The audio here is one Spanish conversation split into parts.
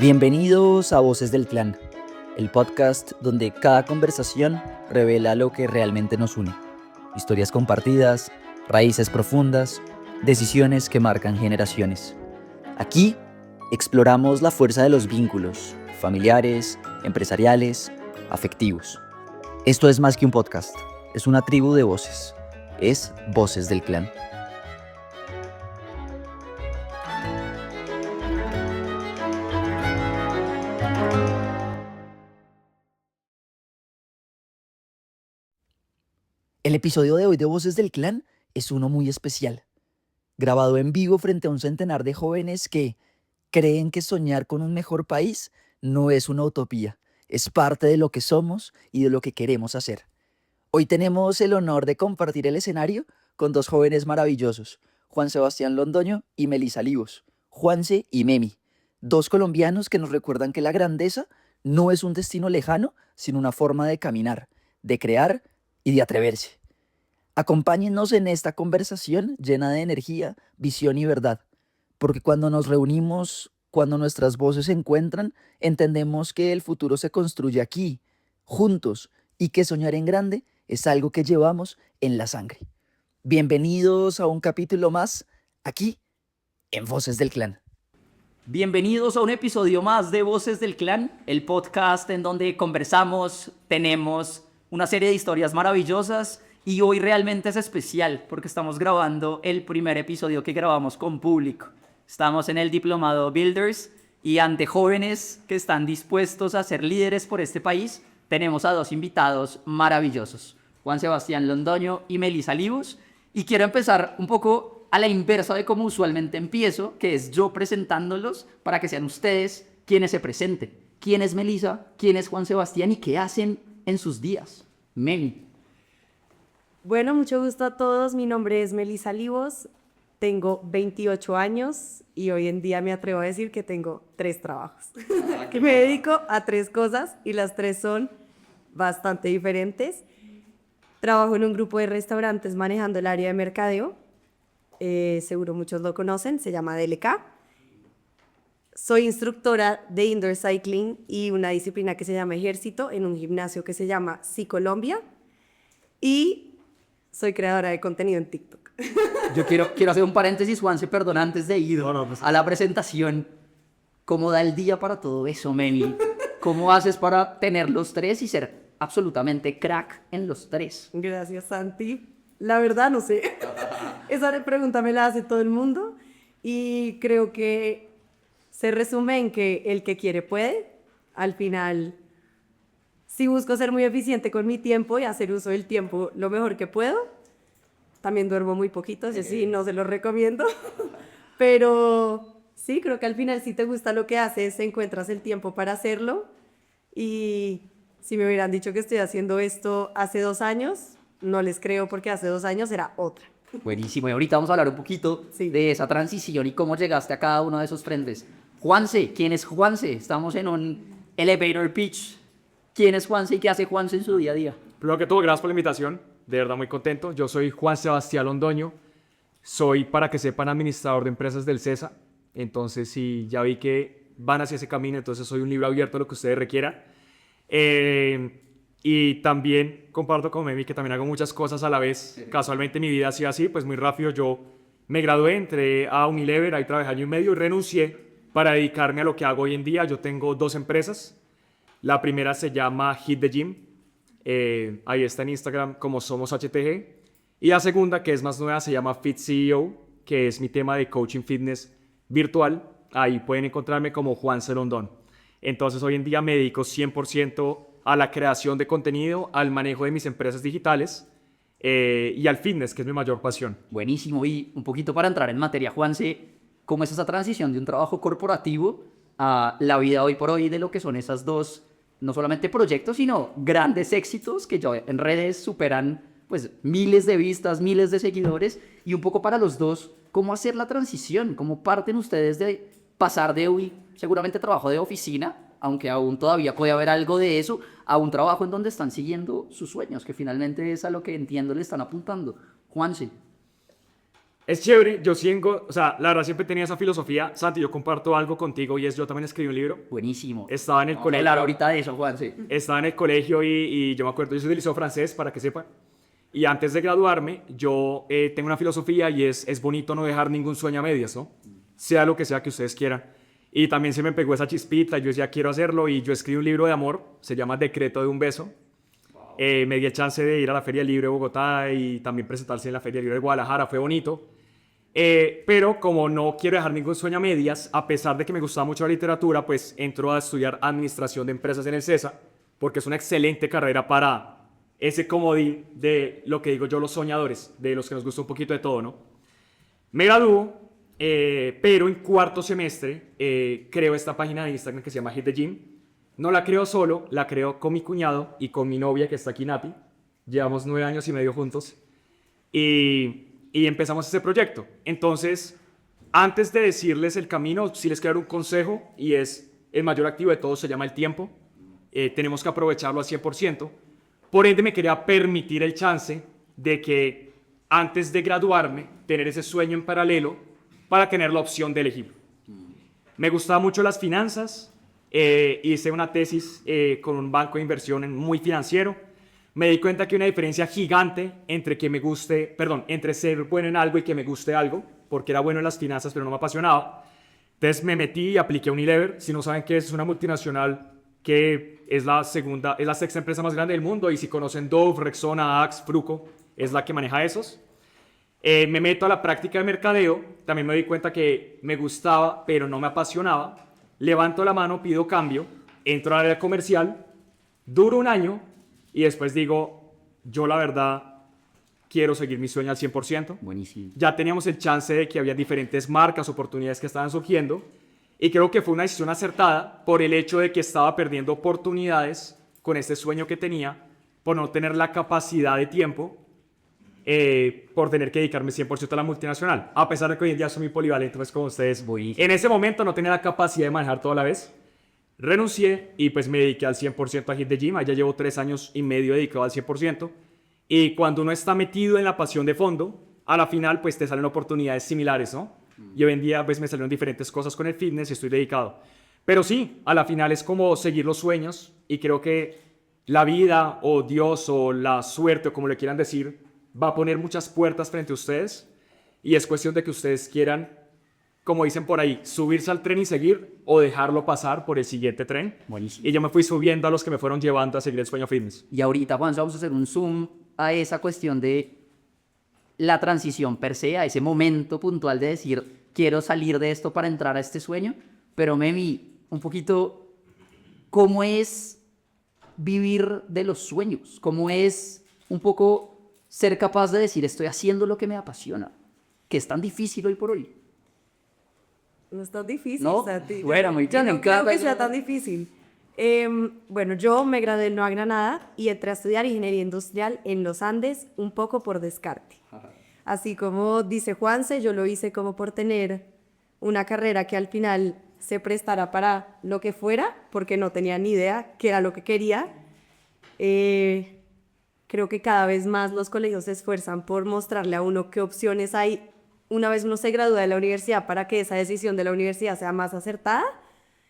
Bienvenidos a Voces del Clan, el podcast donde cada conversación revela lo que realmente nos une. Historias compartidas, raíces profundas, decisiones que marcan generaciones. Aquí exploramos la fuerza de los vínculos, familiares, empresariales, afectivos. Esto es más que un podcast, es una tribu de voces, es Voces del Clan. El episodio de hoy de Voces del Clan es uno muy especial, grabado en vivo frente a un centenar de jóvenes que creen que soñar con un mejor país no es una utopía, es parte de lo que somos y de lo que queremos hacer. Hoy tenemos el honor de compartir el escenario con dos jóvenes maravillosos, Juan Sebastián Londoño y Melissa Livos, Juanse y Memi, dos colombianos que nos recuerdan que la grandeza no es un destino lejano, sino una forma de caminar, de crear y de atreverse. Acompáñennos en esta conversación llena de energía, visión y verdad, porque cuando nos reunimos, cuando nuestras voces se encuentran, entendemos que el futuro se construye aquí, juntos, y que soñar en grande es algo que llevamos en la sangre. Bienvenidos a un capítulo más, aquí, en Voces del Clan. Bienvenidos a un episodio más de Voces del Clan, el podcast en donde conversamos, tenemos una serie de historias maravillosas y hoy realmente es especial porque estamos grabando el primer episodio que grabamos con público. Estamos en el Diplomado Builders y ante jóvenes que están dispuestos a ser líderes por este país, tenemos a dos invitados maravillosos, Juan Sebastián Londoño y Melissa Livos, y quiero empezar un poco a la inversa de cómo usualmente empiezo, que es yo presentándolos para que sean ustedes quienes se presenten. ¿Quién es Melissa? ¿Quién es Juan Sebastián? ¿Y qué hacen en sus días? Memi. Bueno, mucho gusto a todos. Mi nombre es Melissa Livos, tengo 28 años y hoy en día me atrevo a decir que tengo 3 trabajos. Que me dedico a 3 cosas y las 3 son bastante diferentes. Trabajo en un grupo de restaurantes manejando el área de mercadeo. Seguro muchos lo conocen, se llama DLK. Soy instructora de indoor cycling y una disciplina que se llama ejército en un gimnasio que se llama Colombia. Y soy creadora de contenido en TikTok. Yo quiero hacer un paréntesis, Juanse, perdón, antes de ir a la presentación. ¿Cómo da el día para todo eso, Memi? ¿Cómo haces para tener los 3 y ser absolutamente crack en los 3? Gracias, Santi. La verdad, no sé. Esa pregunta me la hace todo el mundo y creo que se resume en que el que quiere puede. Al final, sí busco ser muy eficiente con mi tiempo y hacer uso del tiempo lo mejor que puedo. También duermo muy poquito, así sí, no se lo recomiendo. Pero sí, creo que al final si te gusta lo que haces, encuentras el tiempo para hacerlo. Y si me hubieran dicho que estoy haciendo esto hace 2 años, no les creo porque hace 2 años era otra. Buenísimo, y ahorita vamos a hablar un poquito de esa transición y cómo llegaste a cada uno de esos frentes. Juanse, ¿quién es Juanse? Estamos en un elevator pitch. ¿Quién es Juanse y qué hace Juanse en su día a día? Primero que todo, gracias por la invitación, de verdad muy contento. Yo soy Juan Sebastián Londoño, soy, para que sepan, administrador de empresas del CESA. Entonces, si ya vi que van hacia ese camino, entonces soy un libro abierto a lo que ustedes requieran. Y también comparto con Memi que también hago muchas cosas a la vez. Casualmente mi vida ha sido así, pues muy rápido. Yo me gradué, entré a Unilever, ahí trabajé año y medio y renuncié para dedicarme a lo que hago hoy en día. Yo tengo 2 empresas. La primera se llama Hit the Gym. Ahí está en Instagram como Somos HTG. Y la segunda, que es más nueva, se llama Fit CEO, que es mi tema de coaching fitness virtual. Ahí pueden encontrarme como Juan Celondón. Entonces hoy en día me dedico 100% a la creación de contenido, al manejo de mis empresas digitales y al fitness, que es mi mayor pasión. Buenísimo, y un poquito para entrar en materia, Juanse, ¿cómo es esa transición de un trabajo corporativo a la vida hoy por hoy de lo que son esas dos, no solamente proyectos, sino grandes éxitos que ya en redes superan pues miles de vistas, miles de seguidores, y un poco para los dos, ¿cómo hacer la transición? ¿Cómo parten ustedes de pasar de hoy, seguramente trabajo de oficina, aunque aún todavía puede haber algo de eso, a un trabajo en donde están siguiendo sus sueños, que finalmente es a lo que entiendo le están apuntando? Juanse. Es chévere, yo sigo, o sea, la verdad siempre tenía esa filosofía. Santi, yo comparto algo contigo y es, yo también escribí un libro. Buenísimo. Estaba en el Vamos a hablar colegio. ahorita de eso, Juan, sí. Estaba en el colegio y yo me acuerdo, yo soy del liceo francés, para que sepan. Y antes de graduarme, yo tengo una filosofía y es bonito no dejar ningún sueño a medias, ¿no? Sea lo que sea que ustedes quieran. Y también se me pegó esa chispita, yo decía, quiero hacerlo, y yo escribí un libro de amor, se llama Decreto de un beso. Me di el chance de ir a la Feria del Libro de Bogotá y también presentarse en la Feria del Libro de Guadalajara, fue bonito. Pero como no quiero dejar ningún sueño a medias, a pesar de que me gustaba mucho la literatura, pues entro a estudiar administración de empresas en el CESA, porque es una excelente carrera para ese comodín de lo que digo yo, los soñadores, de los que nos gusta un poquito de todo, ¿no? Me gradúo, pero en cuarto semestre creo esta página de Instagram que se llama Hit the Gym. No la creo solo, la creo con mi cuñado y con mi novia que está aquí, Nati. Llevamos 9 años y medio juntos. Y empezamos ese proyecto. Entonces, antes de decirles el camino, sí les quiero dar un consejo y es el mayor activo de todos, se llama el tiempo. Tenemos que aprovecharlo al 100%. Por ende, me quería permitir el chance de que antes de graduarme, tener ese sueño en paralelo para tener la opción de elegir. Me gustaban mucho las finanzas, hice una tesis con un banco de inversión muy financiero. Me di cuenta que hay una diferencia gigante entre que me guste, perdón, entre ser bueno en algo y que me guste algo, porque era bueno en las finanzas, pero no me apasionaba. Entonces me metí y apliqué a Unilever. Si no saben qué es una multinacional que es la sexta empresa más grande del mundo, y si conocen Dove, Rexona, Axe, Fruco, es la que maneja esos. Me meto a la práctica de mercadeo, también me di cuenta que me gustaba, pero no me apasionaba. Levanto la mano, pido cambio, entro al área comercial, duro un año y después digo, yo la verdad quiero seguir mi sueño al 100%. Buenísimo. Ya teníamos el chance de que había diferentes marcas, oportunidades que estaban surgiendo, y creo que fue una decisión acertada por el hecho de que estaba perdiendo oportunidades con este sueño que tenía, por no tener la capacidad de tiempo, por tener que dedicarme 100% a la multinacional, a pesar de que hoy en día soy muy polivalente, pues como ustedes. Buenísimo. En ese momento no tenía la capacidad de manejar todo a la vez. Renuncié y pues me dediqué al 100% a Hit the Gym. Ya llevo 3 años y medio dedicado al 100%. Y cuando uno está metido en la pasión de fondo, a la final pues te salen oportunidades similares, ¿no? Y hoy en día pues me salieron diferentes cosas con el fitness y estoy dedicado. Pero sí, a la final es como seguir los sueños, y creo que la vida o Dios o la suerte o como le quieran decir va a poner muchas puertas frente a ustedes, y es cuestión de que ustedes quieran, como dicen por ahí, subirse al tren y seguir, o dejarlo pasar por el siguiente tren. Buenísimo. Y yo me fui subiendo a los que me fueron llevando a seguir el sueño fitness. Y ahorita, Juan, vamos a hacer un zoom a esa cuestión de la transición per se, a ese momento puntual de decir, quiero salir de esto para entrar a este sueño, pero me vi un poquito cómo es vivir de los sueños, cómo es un poco ser capaz de decir, estoy haciendo lo que me apasiona, que es tan difícil hoy por hoy. No es tan difícil, No, Santi. bueno, muy Yo no bien, creo cada- que sea tan difícil. Bueno, yo me gradué del Nueva Granada y entré a estudiar ingeniería industrial en los Andes, un poco por descarte. Así como dice Juanse, yo lo hice como por tener una carrera que al final se prestara para lo que fuera, porque no tenía ni idea qué era lo que quería. Creo que cada vez más los colegios se esfuerzan por mostrarle a uno qué opciones hay una vez uno se gradúa de la universidad, para que esa decisión de la universidad sea más acertada.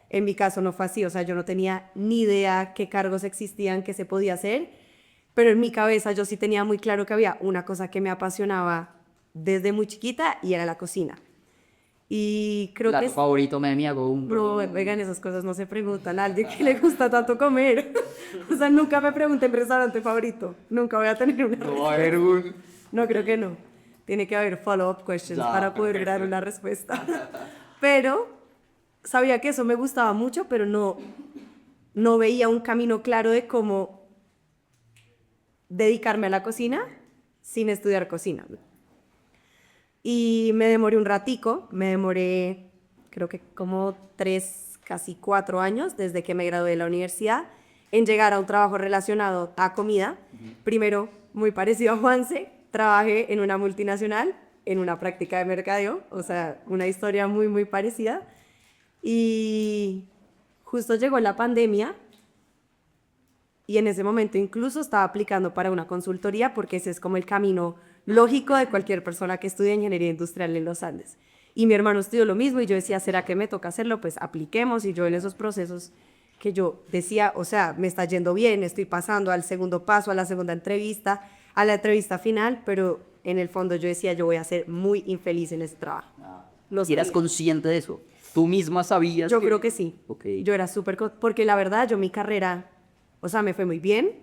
En mi caso no fue así, o sea, yo no tenía ni idea qué cargos existían, qué se podía hacer, pero en mi cabeza yo sí tenía muy claro que había una cosa que me apasionaba desde muy chiquita, y era la cocina. Y creo Plato que es... favorito, me hago un... Bro, oigan, esas cosas no se preguntan a alguien que le gusta tanto comer. O sea, nunca me pregunté mi restaurante favorito. Nunca voy a tener una No, a ver, un... No, creo que no. Tiene que haber follow-up questions Ya, para poder dar una respuesta. Pero sabía que eso me gustaba mucho, pero no veía un camino claro de cómo dedicarme a la cocina sin estudiar cocina. Y me demoré un ratico, creo que como 3, casi 4 años desde que me gradué de la universidad, en llegar a un trabajo relacionado a comida. Primero, muy parecido a Juanse, trabajé en una multinacional, en una práctica de mercadeo, o sea, una historia muy, muy parecida. Y justo llegó la pandemia, y en ese momento incluso estaba aplicando para una consultoría, porque ese es como el camino lógico de cualquier persona que estudie ingeniería industrial en los Andes. Y mi hermano estudió lo mismo y yo decía, ¿será que me toca hacerlo? Pues apliquemos. Y yo en esos procesos que yo decía, o sea, me está yendo bien, estoy pasando al segundo paso, a la segunda entrevista, a la entrevista final, pero en el fondo yo decía, yo voy a ser muy infeliz en ese trabajo. Lo ¿Y eras sabía. consciente de eso? ¿Tú misma sabías Yo creo que sí. Ok. Yo era súper... Porque la verdad, yo mi carrera, o sea, me fue muy bien,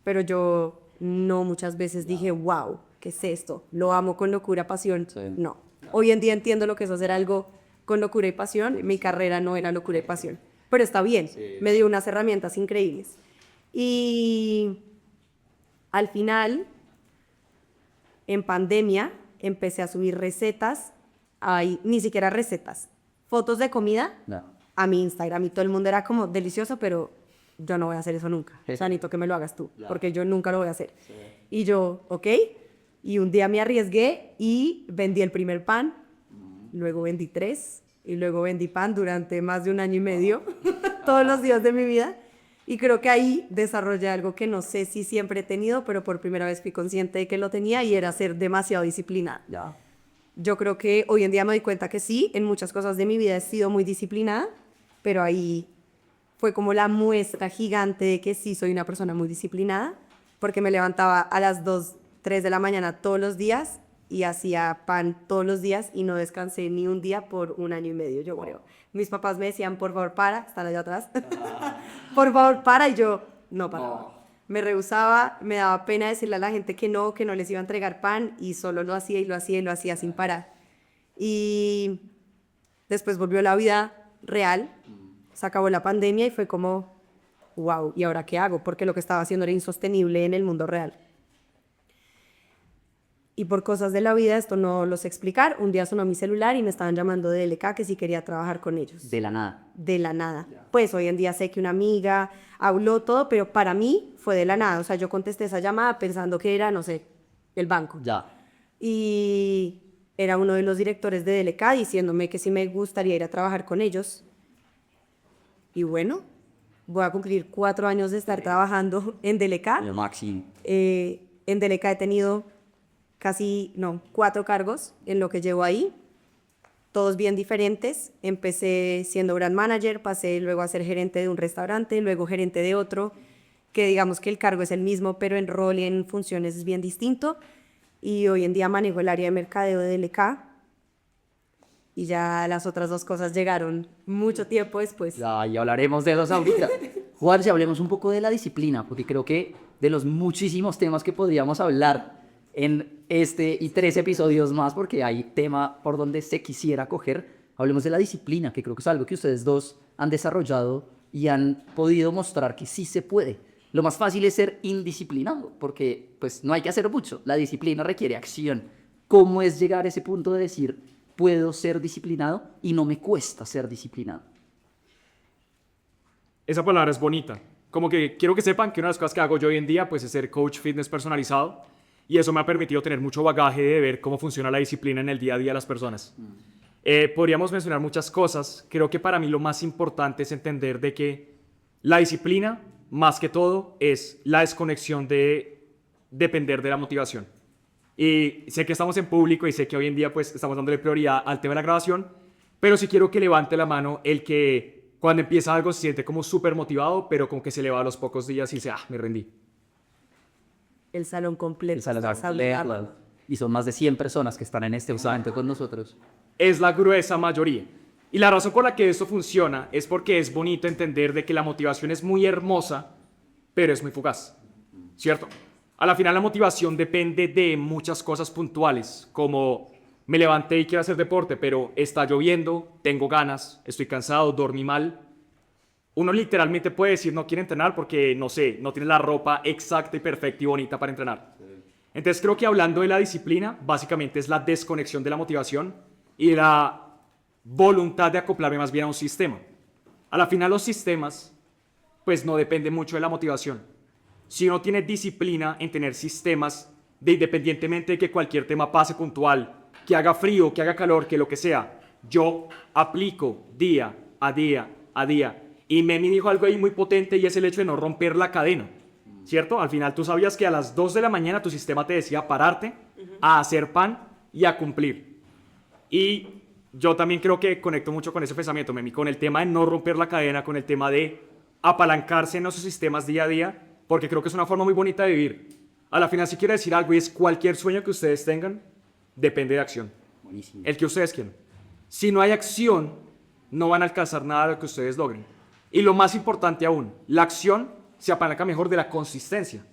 pero yo no muchas veces dije, wow, ¿qué es esto? Lo amo con locura, pasión. Sí. No. Hoy en día entiendo lo que es hacer algo con locura y pasión. Mi carrera no era locura y pasión. Pero está bien. Me dio unas herramientas increíbles. Y al final, en pandemia, empecé a subir recetas. Ni siquiera recetas. Fotos de comida No. a mi Instagram. Y todo el mundo era como, delicioso, pero yo no voy a hacer eso nunca. O sea, necesito que me lo hagas tú, porque yo nunca lo voy a hacer. Y yo, ok. Y un día me arriesgué y vendí el primer pan, luego vendí 3, y luego vendí pan durante más de 1 año y medio, todos los días de mi vida. Y creo que ahí desarrollé algo que no sé si siempre he tenido, pero por primera vez fui consciente de que lo tenía y era ser demasiado disciplinada. Ya. Yo creo que hoy en día me doy cuenta que sí, en muchas cosas de mi vida he sido muy disciplinada, pero ahí fue como la muestra gigante de que sí soy una persona muy disciplinada, porque me levantaba a las 2, 3 de la mañana todos los días y hacía pan todos los días y no descansé ni un día por 1 año y medio, yo creo. Mis papás me decían, por favor, para, están allá atrás, por favor, para, y yo no paraba. Me rehusaba, me daba pena decirle a la gente que no les iba a entregar pan y solo lo hacía y lo hacía y lo hacía sin parar. Y después volvió la vida real, se acabó la pandemia y fue como, wow, ¿y ahora qué hago? Porque lo que estaba haciendo era insostenible en el mundo real. Y por cosas de la vida, esto no lo sé explicar, un día sonó mi celular y me estaban llamando de LK que si quería trabajar con ellos. De la nada. De la nada. Pues hoy en día sé que una amiga habló todo, pero para mí fue de la nada. O sea, yo contesté esa llamada pensando que era, no sé, el banco. Ya. Y era uno de los directores de DLK diciéndome que si me gustaría ir a trabajar con ellos. Y bueno, voy a cumplir 4 años de estar trabajando en DLK. El Maxi. En DLK he tenido 4 cargos en lo que llevo ahí, todos bien diferentes. Empecé siendo brand manager, pasé luego a ser gerente de un restaurante, luego gerente de otro, que digamos que el cargo es el mismo, pero en rol y en funciones es bien distinto. Y hoy en día manejo el área de mercadeo de DLK. Y ya las otras 2 cosas llegaron mucho tiempo después. Ya, y hablaremos de eso ahorita. Juan, si hablemos un poco de la disciplina, porque creo que de los muchísimos temas que podríamos hablar en este y 3 episodios más, porque hay tema por donde se quisiera coger, hablemos de la disciplina, que creo que es algo que ustedes dos han desarrollado y han podido mostrar que sí se puede. Lo más fácil es ser indisciplinado, porque pues no hay que hacer mucho, la disciplina requiere acción. ¿Cómo es llegar a ese punto de decir, puedo ser disciplinado y no me cuesta ser disciplinado? Esa palabra es bonita. Como que quiero que sepan que una de las cosas que hago yo hoy en día pues es ser coach fitness personalizado, y eso me ha permitido tener mucho bagaje de ver cómo funciona la disciplina en el día a día de las personas. Podríamos mencionar muchas cosas. Creo que para mí lo más importante es entender de que la disciplina, más que todo, es la desconexión de depender de la motivación. Y sé que estamos en público y sé que hoy en día pues estamos dándole prioridad al tema de la grabación, pero sí quiero que levante la mano el que cuando empieza algo se siente como súper motivado, pero como que se le va a los pocos días y dice, me rendí. El salón completo. El salón está saludable. completo. Y son más de 100 personas que están en este evento con nosotros. Es la gruesa mayoría. Y la razón por la que esto funciona es porque es bonito entender de que la motivación es muy hermosa, pero es muy fugaz, ¿cierto? A la final la motivación depende de muchas cosas puntuales, como me levanté y quiero hacer deporte, pero está lloviendo, tengo ganas, estoy cansado, dormí mal. Uno literalmente puede decir no quiere entrenar porque, no sé, no tiene la ropa exacta y perfecta y bonita para entrenar. Entonces creo que hablando de la disciplina, básicamente es la desconexión de la motivación y la voluntad de acoplarme más bien a un sistema. A la final los sistemas, pues no dependen mucho de la motivación. Si uno tiene disciplina en tener sistemas, de independientemente de que cualquier tema pase puntual, que haga frío, que haga calor, que lo que sea, yo aplico día a día a día. Y Memi dijo algo ahí muy potente y es el hecho de no romper la cadena, ¿cierto? Al final tú sabías que a las 2 de la mañana tu sistema te decía pararte a hacer pan y a cumplir. Y yo también creo que conecto mucho con ese pensamiento, Memi, con el tema de no romper la cadena, con el tema de apalancarse en esos sistemas día a día, porque creo que es una forma muy bonita de vivir. A la final, si quiero decir algo, y es cualquier sueño que ustedes tengan, depende de acción. Buenísimo. El que ustedes quieran. Si no hay acción, no van a alcanzar nada de lo que ustedes logren. Y lo más importante aún, la acción se apalanca mejor de la consistencia.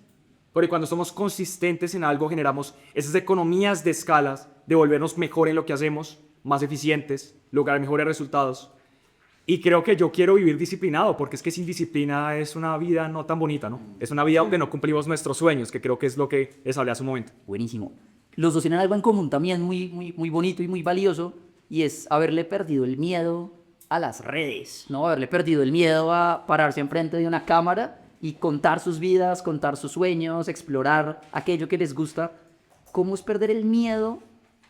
Porque cuando somos consistentes en algo, generamos esas economías de escalas, de volvernos mejor en lo que hacemos, más eficientes, lograr mejores resultados. Y creo que yo quiero vivir disciplinado, porque es que sin disciplina es una vida no tan bonita, ¿no? Es una vida donde no cumplimos nuestros sueños, que creo que es lo que les hablé hace un momento. Buenísimo. Los dos tienen algo en común también muy bonito y muy valioso, y es haberle perdido el miedo a las redes, ¿no? Haberle perdido el miedo a pararse enfrente de una cámara y contar sus vidas, contar sus sueños, explorar aquello que les gusta. ¿Cómo es perder el miedo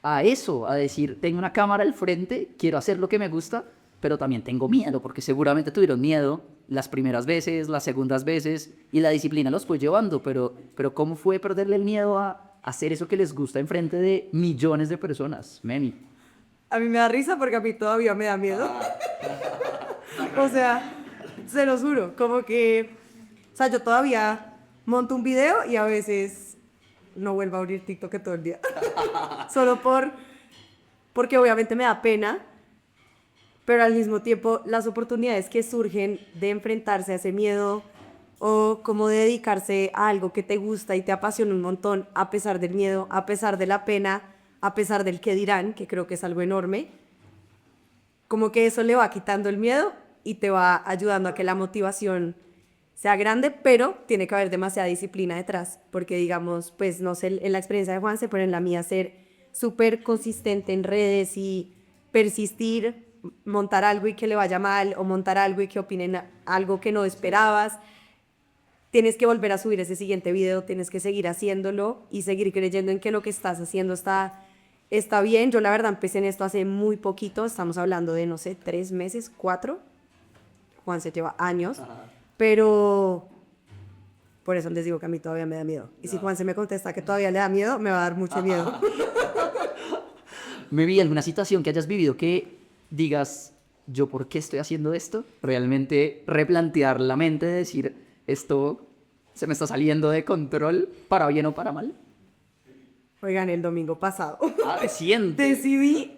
a eso? A decir, tengo una cámara al frente, quiero hacer lo que me gusta, pero también tengo miedo, porque seguramente tuvieron miedo las primeras veces, las segundas veces, y la disciplina los fue llevando, pero ¿cómo fue perderle el miedo a hacer eso que les gusta enfrente de millones de personas? Memi. A mí me da risa porque a mí todavía me da miedo. O sea, se los juro, como que, o sea, yo todavía monto un video y a veces no vuelvo a abrir TikTok todo el día. Solo porque obviamente me da pena, pero al mismo tiempo las oportunidades que surgen de enfrentarse a ese miedo o como de dedicarse a algo que te gusta y te apasiona un montón a pesar del miedo, a pesar de la pena, a pesar del que dirán, que creo que es algo enorme, como que eso le va quitando el miedo y te va ayudando a que la motivación sea grande, pero tiene que haber demasiada disciplina detrás, porque digamos, pues no sé en la experiencia de Juanse, pero en la mía ser súper consistente en redes y persistir, montar algo y que le vaya mal, o montar algo y que opinen algo que no esperabas, tienes que volver a subir ese siguiente video, tienes que seguir haciéndolo y seguir creyendo en que lo que estás haciendo está bien. Yo la verdad empecé en esto hace muy poquito, estamos hablando de, no sé, 3 meses, 4. Juan se lleva años, pero por eso les digo que a mí todavía me da miedo. Y si Juan se me contesta que todavía le da miedo, me va a dar mucho miedo. ¿Me vi alguna situación que hayas vivido que digas, yo por qué estoy haciendo esto? Realmente replantear la mente, decir, esto se me está saliendo de control, para bien o para mal. Oigan, el domingo pasado Reciente. decidí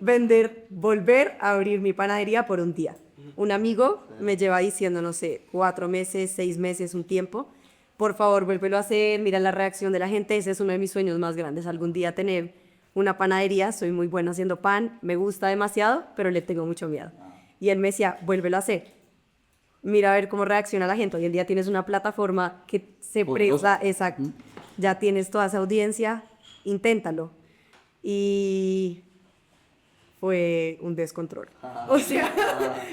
volver a abrir mi panadería por un día. Un amigo me lleva diciendo, no sé, 4 meses, 6 meses, un tiempo, por favor, vuélvelo a hacer, mira la reacción de la gente, ese es uno de mis sueños más grandes, algún día tener una panadería, soy muy buena haciendo pan, me gusta demasiado, pero le tengo mucho miedo. Y él me decía, vuélvelo a hacer, mira a ver cómo reacciona la gente, hoy en día tienes una plataforma que se presta, exacto, ya tienes toda esa audiencia, inténtalo. Y fue un descontrol. O sea,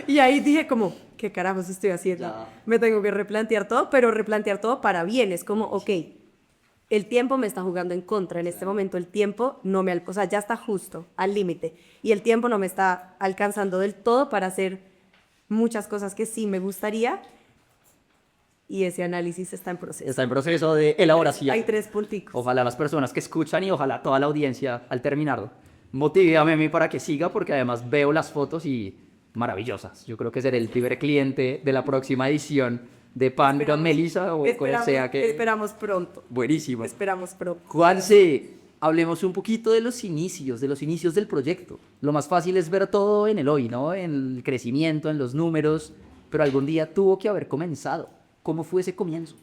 y ahí dije como, ¿qué carajos estoy haciendo? Me tengo que replantear todo, pero replantear todo para bien. Es como, ok, el tiempo me está jugando en contra. En este momento el tiempo no me... O sea, ya está justo, al límite. Y el tiempo no me está alcanzando del todo para hacer muchas cosas que sí me gustaría. Y ese análisis está en proceso. Está en proceso de elaboración. Hay 3 punticos. Ojalá las personas que escuchan y ojalá toda la audiencia al terminarlo motive a Memi para que siga, porque además veo las fotos y maravillosas. Yo creo que seré el primer cliente de la próxima edición de Pan con Melissa o cual sea que... Esperamos pronto. Buenísimo. Esperamos pronto. Juanse, hablemos un poquito de los inicios del proyecto. Lo más fácil es ver todo en el hoy, ¿no? En el crecimiento, en los números, pero algún día tuvo que haber comenzado. ¿Cómo fue ese comienzo?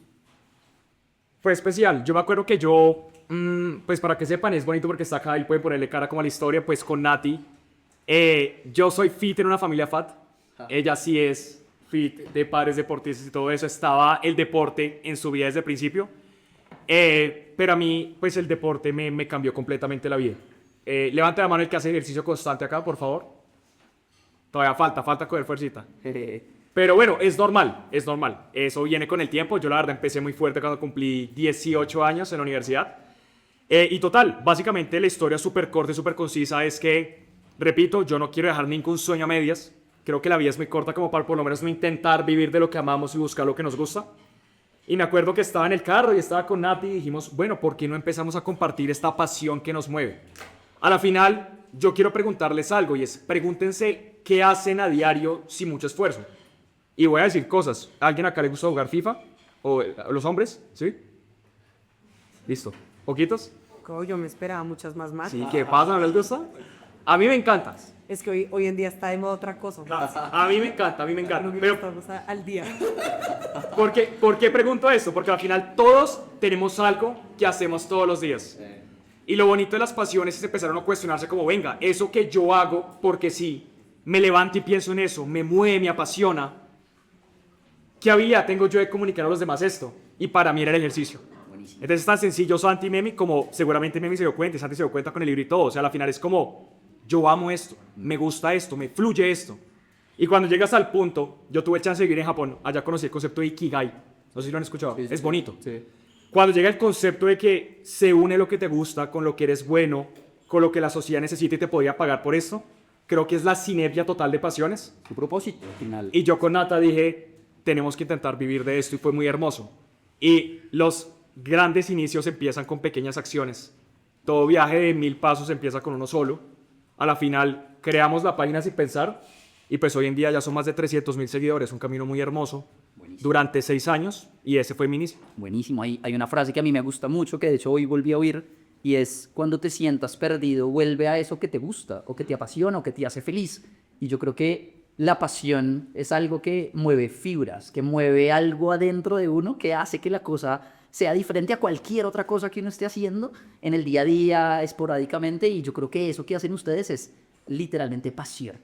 Fue especial. Yo me acuerdo que yo, pues para que sepan, es bonito porque está acá y puede ponerle cara como a la historia, pues con Nati. Yo soy fit en una familia fat. Ella sí es fit de padres deportistas y todo eso. Estaba el deporte en su vida desde el principio. Pero a mí, pues el deporte me cambió completamente la vida. Levante la mano el que hace ejercicio constante acá, por favor. Todavía falta coger fuercita. Pero bueno, es normal. Eso viene con el tiempo. Yo la verdad empecé muy fuerte cuando cumplí 18 años en la universidad. Y total, básicamente la historia súper corta y súper concisa es que, repito, yo no quiero dejar ningún sueño a medias. Creo que la vida es muy corta como para por lo menos no intentar vivir de lo que amamos y buscar lo que nos gusta. Y me acuerdo que estaba en el carro y estaba con Nati y dijimos, bueno, ¿por qué no empezamos a compartir esta pasión que nos mueve? A la final, yo quiero preguntarles algo y es, pregúntense qué hacen a diario sin mucho esfuerzo. Y voy a decir cosas. ¿A alguien acá le gusta jugar FIFA? ¿O los hombres? ¿Sí? Listo. ¿Poquitos? Yo me esperaba muchas más. Sí, ¿qué pasa? ¿No les gusta? A mí me encanta. Es que hoy en día está de moda otra cosa. A mí me encanta, a mí me encanta. Pero, Estamos al día. ¿por qué pregunto esto? Porque al final todos tenemos algo que hacemos todos los días. Y lo bonito de las pasiones es empezar a cuestionarse como, venga, eso que yo hago porque sí, me levanto y pienso en eso, me mueve, me apasiona. ¿Qué habilidad tengo yo de comunicar a los demás esto? Y para mí era el ejercicio. Entonces es tan sencillo, Santi y Memi, como seguramente Memi se dio cuenta, y Santi se dio cuenta con el libro y todo. O sea, al final es como, yo amo esto, me gusta esto, me fluye esto. Y cuando llegas al punto, yo tuve chance de vivir en Japón, allá conocí el concepto de Ikigai. No sé si lo han escuchado, es bonito. Sí. Cuando llega el concepto de que se une lo que te gusta con lo que eres bueno, con lo que la sociedad necesita y te podría pagar por esto, creo que es la sinergia total de pasiones. Su propósito final. Y yo con Nata dije, tenemos que intentar vivir de esto y fue muy hermoso. Y los grandes inicios empiezan con pequeñas acciones. Todo viaje de 1000 pasos empieza con uno solo. A la final creamos la página sin pensar y pues hoy en día ya son más de 300.000 seguidores, un camino muy hermoso. Buenísimo. Durante 6 años y ese fue mi inicio. Buenísimo. Hay una frase que a mí me gusta mucho, que de hecho hoy volví a oír, y es: cuando te sientas perdido, vuelve a eso que te gusta, o que te apasiona, o que te hace feliz. Y yo creo que la pasión es algo que mueve fibras, que mueve algo adentro de uno que hace que la cosa sea diferente a cualquier otra cosa que uno esté haciendo en el día a día, esporádicamente, y yo creo que eso que hacen ustedes es literalmente pasión.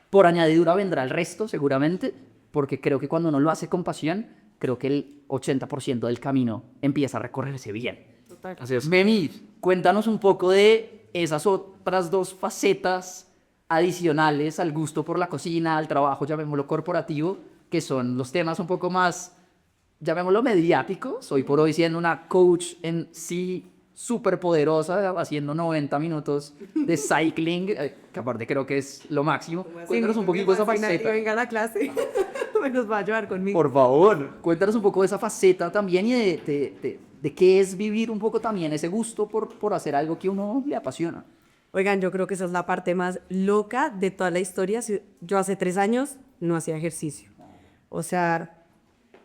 Por añadidura vendrá el resto, seguramente, porque creo que cuando uno lo hace con pasión, creo que el 80% del camino empieza a recorrerse bien. Total. Así es. Memi, cuéntanos un poco de esas otras dos facetas adicionales al gusto por la cocina, al trabajo, llamémoslo corporativo, que son los temas un poco más, llamémoslo mediáticos. Hoy por hoy siendo una coach en sí súper poderosa, haciendo 90 minutos de cycling, que aparte creo que es lo máximo. Cuéntanos un poquito de esa faceta. Venga a la clase. Me los va a llevar conmigo. Por favor, cuéntanos un poco de esa faceta también y de qué es vivir un poco también ese gusto por hacer algo que a uno le apasiona. Oigan, yo creo que esa es la parte más loca de toda la historia. Yo hace 3 años no hacía ejercicio. O sea,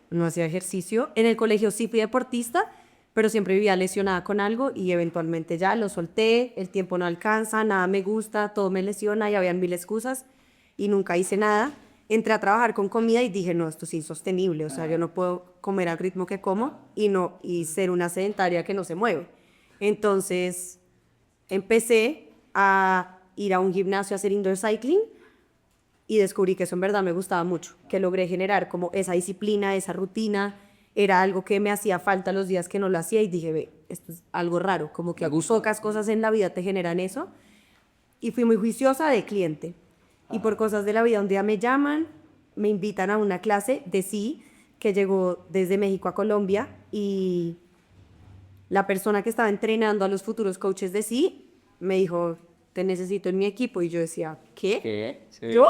no hacía ejercicio. En el colegio sí fui deportista, pero siempre vivía lesionada con algo y eventualmente ya lo solté, el tiempo no alcanza, nada me gusta, todo me lesiona y habían 1000 excusas y nunca hice nada. Entré a trabajar con comida y dije, no, esto es insostenible, o sea, yo no puedo comer al ritmo que como y ser una sedentaria que no se mueve. Entonces, empecé a ir a un gimnasio a hacer indoor cycling y descubrí que eso en verdad me gustaba mucho, que logré generar como esa disciplina, esa rutina, era algo que me hacía falta los días que no lo hacía y dije, ve, esto es algo raro, como que pocas cosas en la vida te generan eso. Y fui muy juiciosa de cliente. Y por cosas de la vida, un día me llaman, me invitan a una clase de sí, que llegó desde México a Colombia, y la persona que estaba entrenando a los futuros coaches de sí me dijo, te necesito en mi equipo. Y yo decía, ¿qué? ¿Qué? Sí. ¿Yo?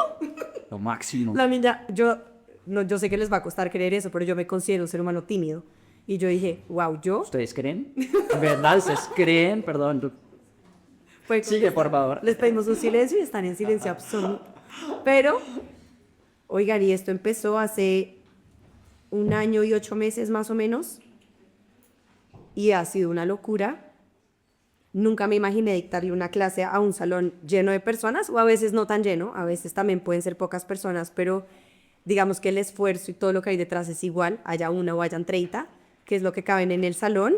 Lo máximo. La niña, yo sé que les va a costar creer eso, pero yo me considero un ser humano tímido. Y yo dije, wow, ¿yo? ¿Ustedes creen? ¿Verdad? ¿Ustedes creen? Perdón. Sigue, por favor. Les pedimos un silencio y están en silencio absoluto. Pero, oigan, y esto empezó hace 1 año y 8 meses más o menos. Y ha sido una locura. Nunca me imaginé dictarle una clase a un salón lleno de personas, o a veces no tan lleno, a veces también pueden ser pocas personas, pero digamos que el esfuerzo y todo lo que hay detrás es igual, haya 1 o hayan 30, que es lo que caben en el salón.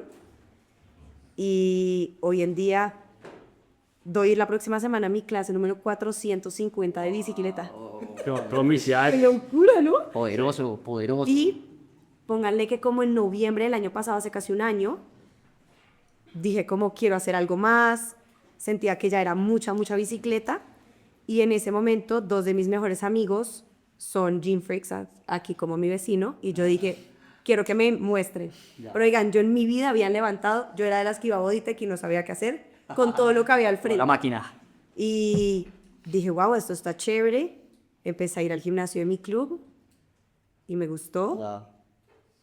Y hoy en día doy la próxima semana mi clase número 450 de bicicleta. ¡Qué locura!, ¿no? Poderoso, poderoso. Y pónganle que como en noviembre del año pasado, hace casi 1 año, dije como quiero hacer algo más, sentía que ya era mucha bicicleta, y en ese momento 2 de mis mejores amigos son gym freaks, aquí como mi vecino, y yo dije, quiero que me muestren. Pero oigan, yo en mi vida habían levantado, yo era de las que iba a Bodytech y no sabía qué hacer, con todo lo que había al frente. La máquina. Y dije, wow, esto está chévere. Empecé a ir al gimnasio de mi club y me gustó.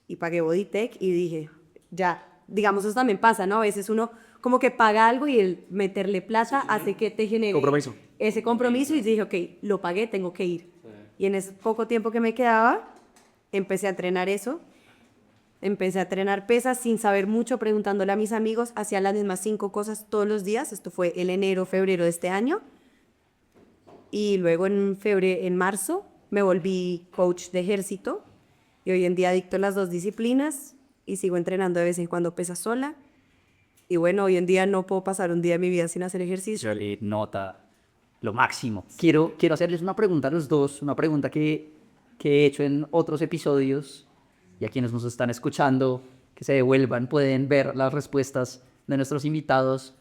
y pagué Bodytech y dije, ya, digamos, eso también pasa, ¿no? A veces uno como que paga algo y el meterle plata hace que te genere Compromiso. ese compromiso y dije, ok, lo pagué, tengo que ir. Y en ese poco tiempo que me quedaba, empecé a entrenar eso. Empecé a entrenar pesas sin saber mucho, preguntándole a mis amigos, hacía las mismas 5 cosas todos los días. Esto fue el enero, febrero de este año. Y luego en marzo me volví coach de ejército y hoy en día dicto las 2 disciplinas y sigo entrenando de vez en cuando pesas sola. Y bueno, hoy en día no puedo pasar un día de mi vida sin hacer ejercicio. Se nota lo máximo. Quiero hacerles una pregunta a los dos, una pregunta que he hecho en otros episodios, y a quienes nos están escuchando, que se devuelvan, pueden ver las respuestas de nuestros invitados.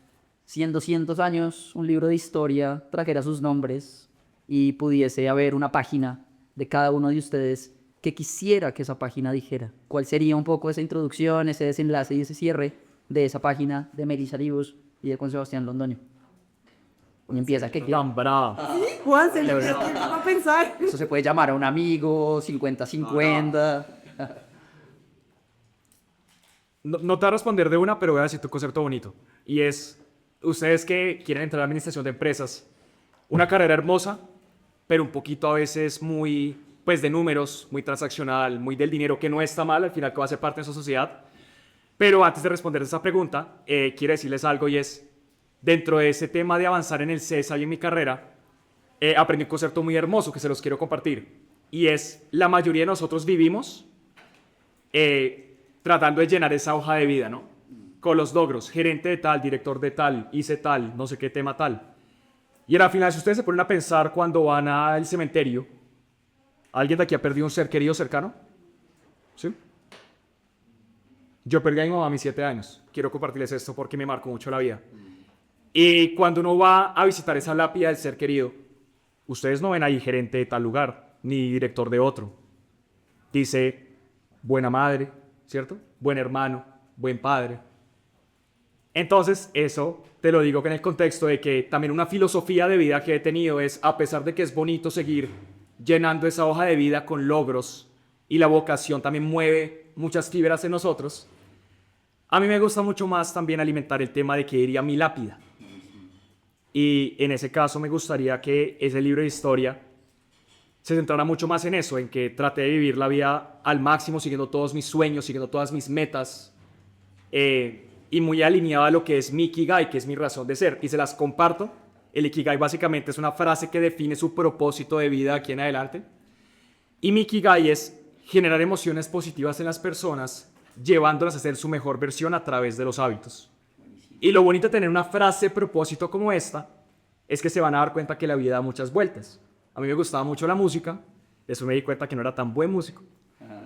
Si en 200 años un libro de historia trajera sus nombres y pudiese haber una página de cada uno de ustedes que quisiera que esa página dijera, ¿cuál sería un poco esa introducción, ese desenlace y ese cierre de esa página de Melissa Livos y de Juan Sebastián Londoño? Y empieza que Tan brava. Juan, se le dio tiempo a pensar. eso se puede llamar a un amigo, 50-50. No te voy a responder de una, pero voy a decir tu concepto bonito. Y es, ustedes que quieren entrar a la administración de empresas, una carrera hermosa, pero un poquito a veces muy, pues de números, muy transaccional, muy del dinero, que no está mal, al final que va a ser parte de esa sociedad. Pero antes de responder esa pregunta, quiero decirles algo y es, dentro de ese tema de avanzar en el CESA y en mi carrera, aprendí un concepto muy hermoso que se los quiero compartir. Y es, la mayoría de nosotros vivimos tratando de llenar esa hoja de vida, ¿no? Con los logros, gerente de tal, director de tal, hice tal, no sé qué tema tal. Y al final, si ustedes se ponen a pensar cuando van al cementerio, ¿alguien de aquí ha perdido un ser querido cercano? ¿Sí? Yo perdí a mi mamá a mis 7 años. Quiero compartirles esto porque me marcó mucho la vida. Y cuando uno va a visitar esa lápida del ser querido, ustedes no ven ahí gerente de tal lugar, ni director de otro. Dice, buena madre, ¿cierto? Buen hermano, buen padre. Entonces, eso te lo digo que en el contexto de que también una filosofía de vida que he tenido es, a pesar de que es bonito seguir llenando esa hoja de vida con logros y la vocación también mueve muchas fibras en nosotros, a mí me gusta mucho más también alimentar el tema de qué diría mi lápida. Y en ese caso me gustaría que ese libro de historia se centrara mucho más en eso, en que traté de vivir la vida al máximo, siguiendo todos mis sueños, siguiendo todas mis metas, y muy alineado a lo que es mi Ikigai, que es mi razón de ser. Y se las comparto. El Ikigai básicamente es una frase que define su propósito de vida aquí en adelante. Y mi Ikigai es generar emociones positivas en las personas, llevándolas a ser su mejor versión a través de los hábitos. Y lo bonito de tener una frase propósito como esta es que se van a dar cuenta que la vida da muchas vueltas. A mí me gustaba mucho la música, después me di cuenta que no era tan buen músico.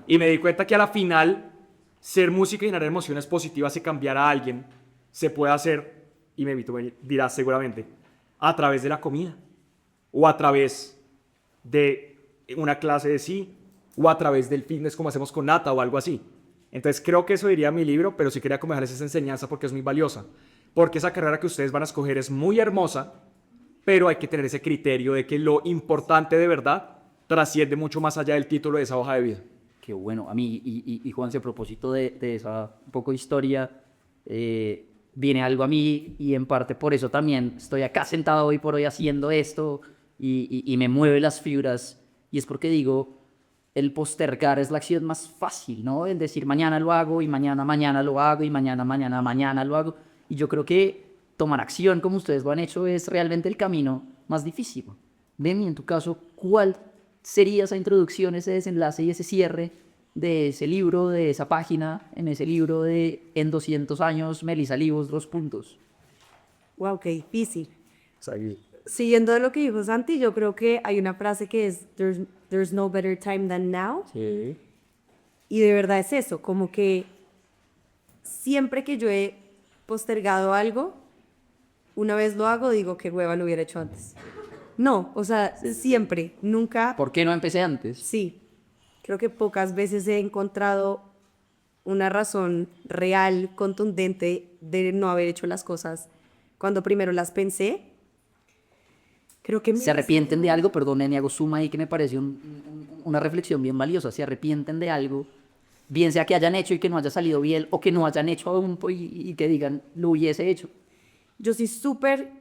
Y me di cuenta que a la final, ser música y generar emociones positivas y cambiar a alguien se puede hacer, y me dirás seguramente, a través de la comida, o a través de una clase de sí, o a través del fitness como hacemos con Nata o algo así. Entonces creo que eso diría mi libro, pero sí quería como dejarles esa enseñanza porque es muy valiosa. Porque esa carrera que ustedes van a escoger es muy hermosa, pero hay que tener ese criterio de que lo importante de verdad trasciende mucho más allá del título de esa hoja de vida. Qué bueno. A mí, y Juan, a propósito de esa un poco de historia, viene algo a mí y en parte por eso también estoy acá sentado hoy por hoy haciendo esto y me mueve las fibras. Y es porque digo, el postergar es la acción más fácil, ¿no? El decir mañana lo hago y mañana lo hago y mañana lo hago. Y yo creo que tomar acción como ustedes lo han hecho es realmente el camino más difícil. Demi, en tu caso, ¿cuál sería esa introducción, ese desenlace y ese cierre de ese libro, de esa página, en ese libro de En 200 años, Melissa Livos, 2 puntos? Wow, qué difícil. O sea, Siguiendo de lo que dijo Santi, yo creo que hay una frase que es there's no better time than now. Sí. Y de verdad es eso, como que siempre que yo he postergado algo, una vez lo hago, digo que hueva lo hubiera hecho antes. No, o sea, siempre, nunca. ¿Por qué no empecé antes? Sí, creo que pocas veces he encontrado una razón real, contundente de no haber hecho las cosas cuando primero las pensé. Creo que ¿Se arrepienten de algo? Perdón, Neni, hago suma ahí que me parece una reflexión bien valiosa. ¿Se arrepienten de algo bien sea que hayan hecho y que no haya salido bien, o que no hayan hecho aún y que digan, lo hubiese hecho. Yo soy súper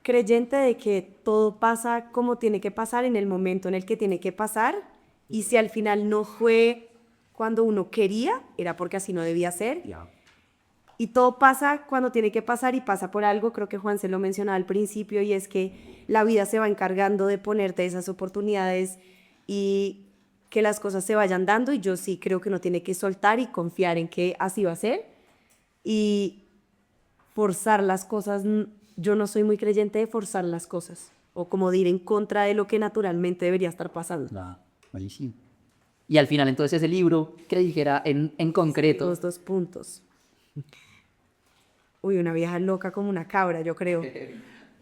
creyente de que todo pasa como tiene que pasar en el momento en el que tiene que pasar, y si al final no fue cuando uno quería, era porque así no debía ser. Y todo pasa cuando tiene que pasar y pasa por algo. Creo que Juan se lo mencionaba al principio, y es que la vida se va encargando de ponerte esas oportunidades y que las cosas se vayan dando, y yo sí creo que uno tiene que soltar y confiar en que así va a ser, y forzar las cosas. Yo no soy muy creyente de forzar las cosas o como de ir en contra de lo que naturalmente debería estar pasando. Malísimo. Y al final, entonces, ese libro que dijera en concreto. Los 2 puntos. Uy, una vieja loca como una cabra, yo creo.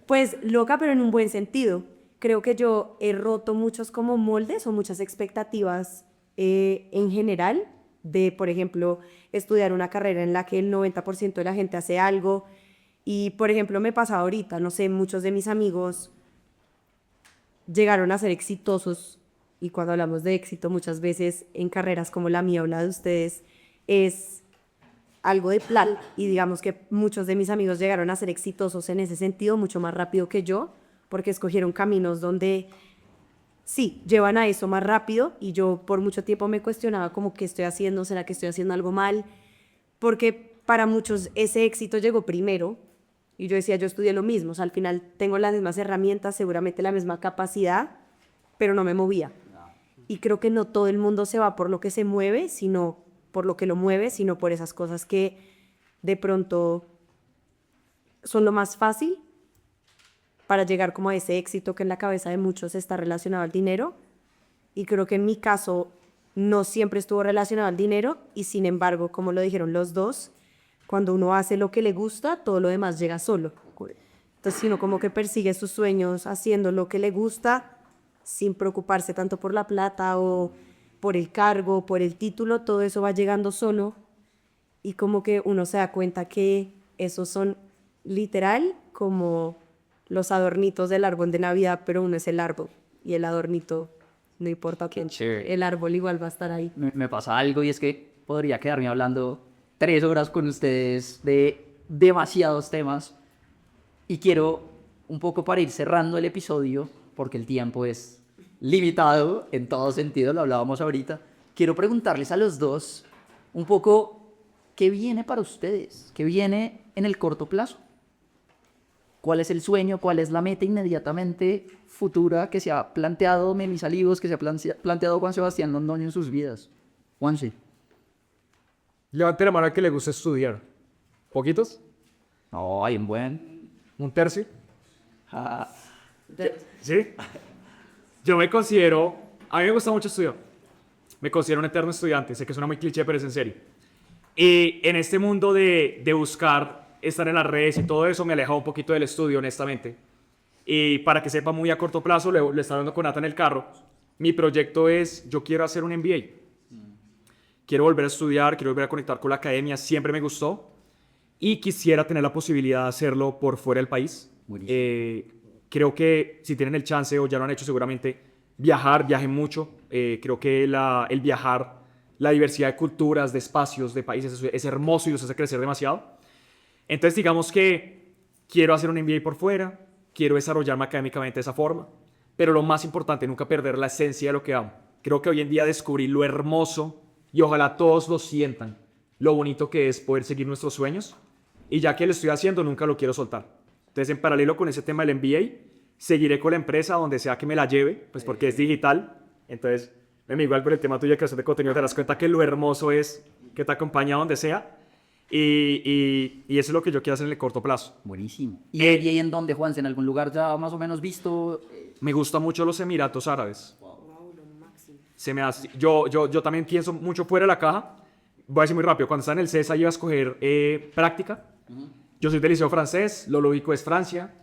Pues loca, pero en un buen sentido. Creo que yo he roto muchos como moldes o muchas expectativas en general de, por ejemplo, estudiar una carrera en la que el 90% de la gente hace algo. Y, por ejemplo, me pasa ahorita, no sé, muchos de mis amigos llegaron a ser exitosos, y cuando hablamos de éxito muchas veces en carreras como la mía o la de ustedes es algo de plata, y digamos que muchos de mis amigos llegaron a ser exitosos en ese sentido mucho más rápido que yo, porque escogieron caminos donde sí, llevan a eso más rápido, y yo por mucho tiempo me cuestionaba como qué estoy haciendo, ¿será que estoy haciendo algo mal? Porque para muchos ese éxito llegó primero, y yo decía, yo estudié lo mismo, o sea, al final tengo las mismas herramientas, seguramente la misma capacidad, pero no me movía. Y creo que no todo el mundo se va por lo que se mueve, sino por lo que lo mueve, sino por esas cosas que de pronto son lo más fácil para llegar como a ese éxito que en la cabeza de muchos está relacionado al dinero. Y creo que en mi caso no siempre estuvo relacionado al dinero, y sin embargo, como lo dijeron los dos, cuando uno hace lo que le gusta, todo lo demás llega solo. Entonces, si uno como que persigue sus sueños haciendo lo que le gusta, sin preocuparse tanto por la plata o por el cargo, por el título, todo eso va llegando solo, y como que uno se da cuenta que esos son literal como los adornitos del árbol de Navidad, pero uno es el árbol y el adornito no importa tanto. chévere. El árbol igual va a estar ahí. Me pasa algo, y es que podría quedarme hablando 3 horas con ustedes de demasiados temas, y quiero un poco, para ir cerrando el episodio, porque el tiempo es limitado en todo sentido, lo hablábamos ahorita, quiero preguntarles a los dos un poco qué viene para ustedes, qué viene en el corto plazo. ¿Cuál es el sueño? ¿Cuál es la meta inmediatamente futura que se ha planteado Memi Salivos, que se ha planteado Juan Sebastián Londoño en sus vidas? Juanse. Levante la mano al que le gusta estudiar. ¿Poquitos? Ay, en buen. ¿Un tercio? Ah, ¿Sí? Yo me considero... A mí me gusta mucho estudiar. Me considero un eterno estudiante. Sé que suena muy cliché, pero es en serio. Y en este mundo de buscar estar en las redes y todo eso, me he alejado un poquito del estudio, honestamente. Y para que sepa, muy a corto plazo, le estaba hablando con Nata en el carro, mi proyecto es, yo quiero hacer un MBA. Quiero volver a estudiar, quiero volver a conectar con la academia, siempre me gustó. Y quisiera tener la posibilidad de hacerlo por fuera del país. Creo que si tienen el chance, o ya lo han hecho seguramente, viajen mucho. Creo que el viajar, la diversidad de culturas, de espacios, de países, es hermoso y los hace crecer demasiado. Entonces, digamos que quiero hacer un MBA por fuera, quiero desarrollarme académicamente de esa forma, pero lo más importante, nunca perder la esencia de lo que amo. Creo que hoy en día descubrí lo hermoso, y ojalá todos lo sientan, lo bonito que es poder seguir nuestros sueños, y ya que lo estoy haciendo, nunca lo quiero soltar. Entonces, en paralelo con ese tema del MBA, seguiré con la empresa donde sea que me la lleve, pues porque es digital. Entonces, igual por el tema tuyo de creación de contenido, te das cuenta que lo hermoso es que te acompaña donde sea. Y eso es lo que yo quiero hacer en el corto plazo. buenísimo. ¿Y ahí en dónde, Juanse? ¿En algún lugar ya más o menos visto? Me gustan mucho los Emiratos Árabes. Se me hace, yo también pienso mucho fuera de la caja. Voy a decir muy rápido, cuando estaba en el CESA iba a escoger práctica. Yo soy del liceo francés, lo ubico es Francia.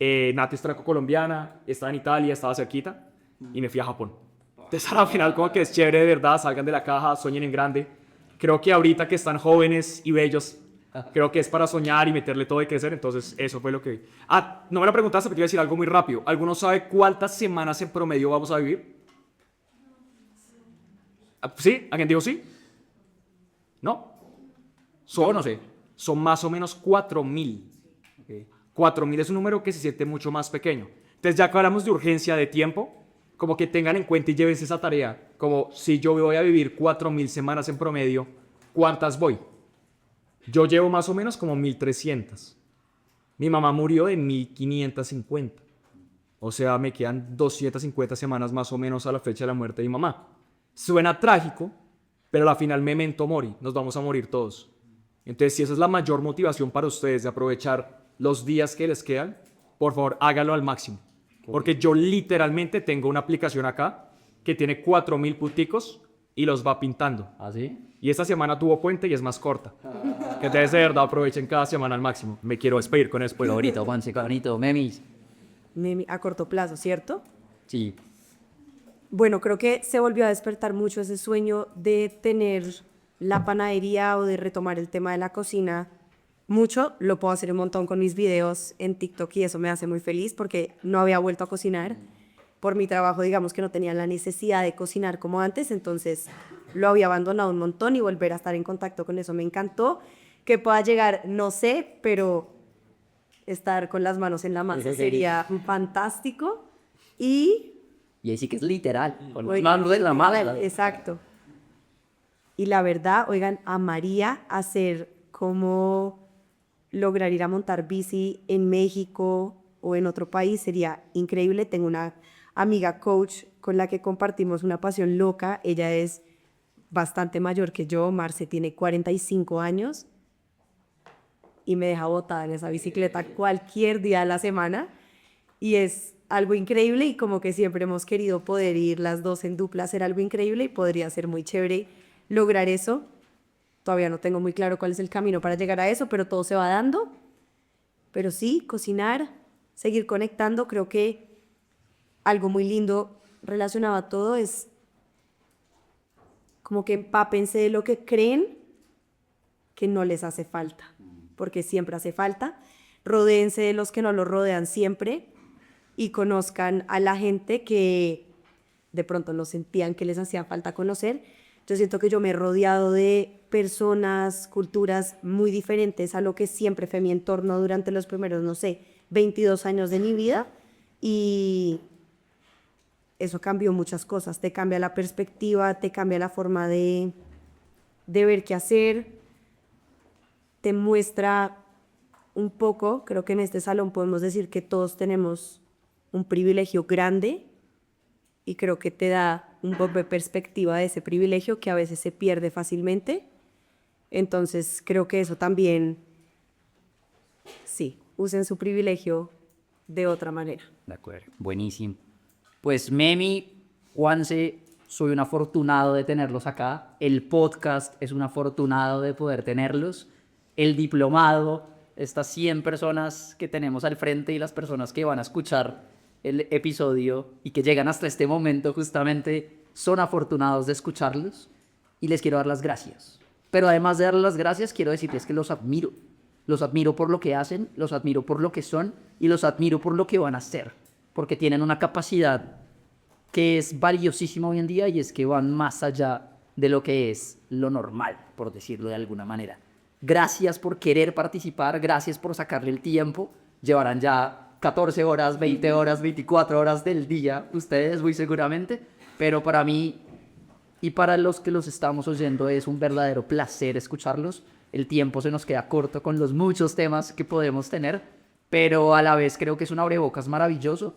Nati es franco-colombiana, estaba en Italia, estaba cerquita, y me fui a Japón. Entonces al final como que es chévere de verdad, salgan de la caja, sueñen en grande. Creo que ahorita que están jóvenes y bellos, creo que es para soñar y meterle todo y crecer. Entonces eso fue lo que... no me lo preguntaste, pero te iba a decir algo muy rápido. ¿Alguno sabe cuántas semanas en promedio vamos a vivir? ¿Sí? ¿Alguien dijo sí? ¿No? Yo no sé. Son más o menos 4.000. ¿Okay? 4.000 es un número que se siente mucho más pequeño. Entonces, ya que hablamos de urgencia de tiempo, como que tengan en cuenta y llévense esa tarea. Como si yo voy a vivir 4.000 semanas en promedio, ¿cuántas voy? Yo llevo más o menos como 1.300. Mi mamá murió de 1.550. O sea, me quedan 250 semanas más o menos a la fecha de la muerte de mi mamá. Suena trágico, pero al final memento mori, nos vamos a morir todos. Entonces, si esa es la mayor motivación para ustedes de aprovechar los días que les quedan, por favor, hágalo al máximo. Porque yo literalmente tengo una aplicación acá que tiene 4.000 punticos y los va pintando. ¿Ah, sí? Y esta semana tuvo puente y es más corta. Que ustedes de verdad aprovechen cada semana al máximo. Me quiero despedir con eso. Qué bonito, Juanse, qué bonito. Memis. A corto plazo, ¿cierto? Sí. Bueno, creo que se volvió a despertar mucho ese sueño de tener la panadería o de retomar el tema de la cocina. Mucho, lo puedo hacer un montón con mis videos en TikTok y eso me hace muy feliz porque no había vuelto a cocinar. Por mi trabajo, digamos que no tenía la necesidad de cocinar como antes, entonces lo había abandonado un montón y volver a estar en contacto con eso me encantó. Que pueda llegar, no sé, pero estar con las manos en la masa Eso sería fantástico. Y ahí sí que es literal. Con las Oigan, manos de la madre. exacto. Y la verdad, oigan, amaría hacer como lograr ir a montar bici en México o en otro país, sería increíble. Tengo una amiga coach con la que compartimos una pasión loca. Ella es bastante mayor que yo, Marce tiene 45 años y me deja botada en esa bicicleta cualquier día de la semana y es algo increíble y como que siempre hemos querido poder ir las dos en dupla, hacer algo increíble y podría ser muy chévere lograr eso. Todavía no tengo muy claro cuál es el camino para llegar a eso, pero todo se va dando. Pero sí, cocinar, seguir conectando, creo que algo muy lindo relacionado a todo es como que empápense de lo que creen que no les hace falta, porque siempre hace falta. Rodéense de los que no los rodean siempre y conozcan a la gente que de pronto no sentían que les hacía falta conocer. Yo siento que yo me he rodeado de personas, culturas muy diferentes a lo que siempre fue mi entorno durante los primeros, no sé, 22 años de mi vida y eso cambió muchas cosas. Te cambia la perspectiva, te cambia la forma de ver qué hacer, te muestra un poco, creo que en este salón podemos decir que todos tenemos un privilegio grande y creo que te da un poco de perspectiva de ese privilegio que a veces se pierde fácilmente. Entonces creo que eso también, sí, usen su privilegio de otra manera. De acuerdo, buenísimo. Pues Memi, Juanse, soy un afortunado de tenerlos acá. El podcast es un afortunado de poder tenerlos. El diplomado, estas 100 personas que tenemos al frente y las personas que van a escuchar el episodio y que llegan hasta este momento justamente son afortunados de escucharlos y les quiero dar las gracias. Pero además de darles las gracias, quiero decirles que los admiro. Los admiro por lo que hacen, los admiro por lo que son y los admiro por lo que van a hacer. Porque tienen una capacidad que es valiosísima hoy en día y es que van más allá de lo que es lo normal, por decirlo de alguna manera. Gracias por querer participar, gracias por sacarle el tiempo. Llevarán ya 14 horas, 20 horas, 24 horas del día, ustedes muy seguramente, pero para mí y para los que los estamos oyendo es un verdadero placer escucharlos. El tiempo se nos queda corto con los muchos temas que podemos tener, pero a la vez creo que es un abrebocas maravilloso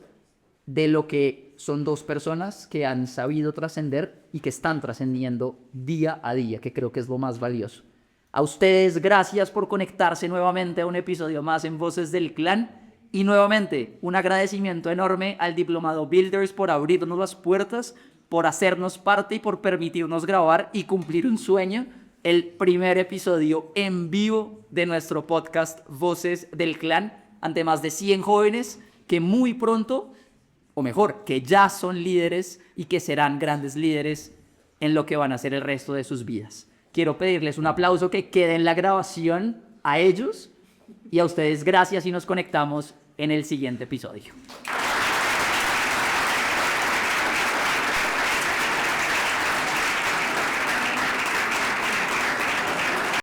de lo que son dos personas que han sabido trascender y que están trascendiendo día a día, que creo que es lo más valioso. A ustedes, gracias por conectarse nuevamente a un episodio más en Voces del Clan. Y nuevamente, un agradecimiento enorme al Diplomado Builders por abrirnos las puertas, por hacernos parte y por permitirnos grabar y cumplir un sueño, el primer episodio en vivo de nuestro podcast Voces del Clan, ante más de 100 jóvenes que muy pronto, o mejor, que ya son líderes y que serán grandes líderes en lo que van a hacer el resto de sus vidas. Quiero pedirles un aplauso que quede en la grabación a ellos y a ustedes gracias y nos conectamos en el siguiente episodio.